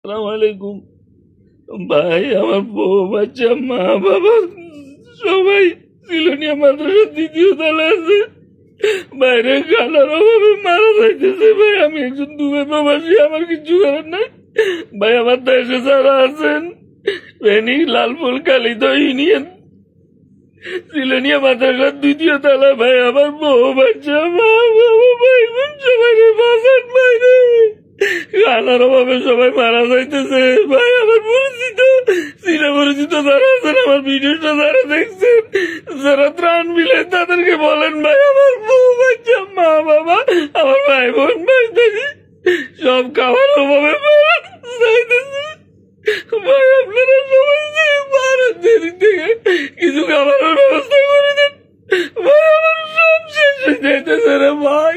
আসসালামু আলাইকুম ভাই। আমার বউ বাচ্চা মা বাবা সবাই সিলোনিয়া মাদ্রাসার দ্বিতীয় তলা আছে। বাইরে খানার অভাবে মারা যাইতেছে ভাই। আমি একজন দুবে প্রবাসী, আমার কিছু করার নাই ভাই। আমার দেশে যারা আছেন ফেনী লালপুর কালিত ইউনিয়ন সিলোনিয়া মাদ্রাসার দ্বিতীয় তলা ভাই। আমার বউ বাচ্চা মা বাবা ভাই সবাই বাসান বাইরে খানার অভাবে সবাই মারা যাইতেছে ভাই। আমার পরিচিত চীনা পরিচিত যারা আছেন, আমার ভিডিওটা যারা দেখছেন, যারা ত্রাণ মিলে তাদেরকে বলেন ভাই আমার বউ বাচ্চা মা বাবা আমার ভাই বোন ভাই দেখি সব খাওয়ার অভাবে মারা যাইতেছে ভাই। আপনারা সবাই যে মারেন দেরি থেকে কিছু খাবারের ব্যবস্থা করে দেন ভাই। আমার সব শেষ হয়ে যাইতেছে রে ভাই।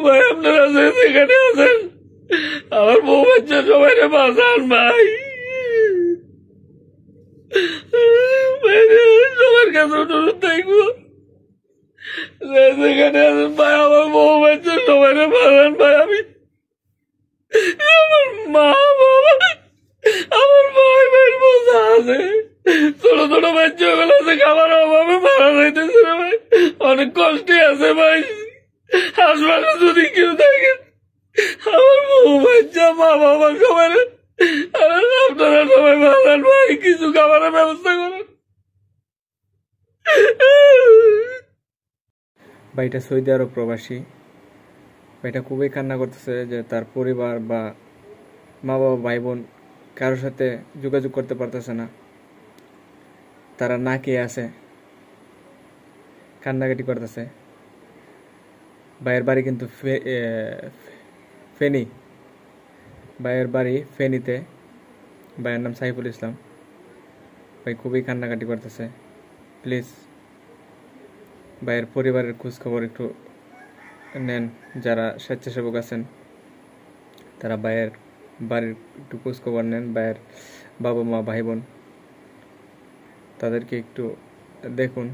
ভাই আপনারা যেখানে আছেন আমার বউ বাচ্চা সবাই বাঁচান ভাই। সবার কাছে অনুরোধ থাকবো যেখানে আছেন ভাই আমার বউ বাচ্চা সবাই বাঁচান ভাই। আমি আমার মা বাবা আমার ভাই ভাই বোঝা আছে, ছোট ছোট বাচ্চা গুলো আছে, খাবার অভাবে মারা যাইতেছে ভাই। অনেক কষ্টে আছে ভাই। হাসপাতালে যদি কেউ থাকে আমার বউ বাচ্চা মা বাবা সবাই আপনারা সবাই বাঁচান ভাই। কিছু খাবারের ব্যবস্থা করেন। ভাইটা সৌদি আরব প্রবাসী। ভাইটা খুবই কান্না করতেছে যে তার পরিবার বা মা বাবা ভাই বোন কারোর সাথে যোগাযোগ করতে পারতেছে না, তারা না খেয়ে আছে, কান্নাকাটি করতেছে। ভাইয়ের বাড়ি কিন্তু ফেনী, ভাইয়ের বাড়ি ফেনীতে। ভাইয়ের নাম সাইফুল ইসলাম। ভাই খুবই কান্নাকাটি করতেছে। প্লিজ ভাইয়ের পরিবারের খোঁজখবর একটু নেন, যারা স্বেচ্ছাসেবক আছেন তারা ভাইয়ের বাড়ির একটু খোঁজখবর নেন। ভাইয়ের বাবা মা ভাই বোন তাদেরকে একটু দেখুন।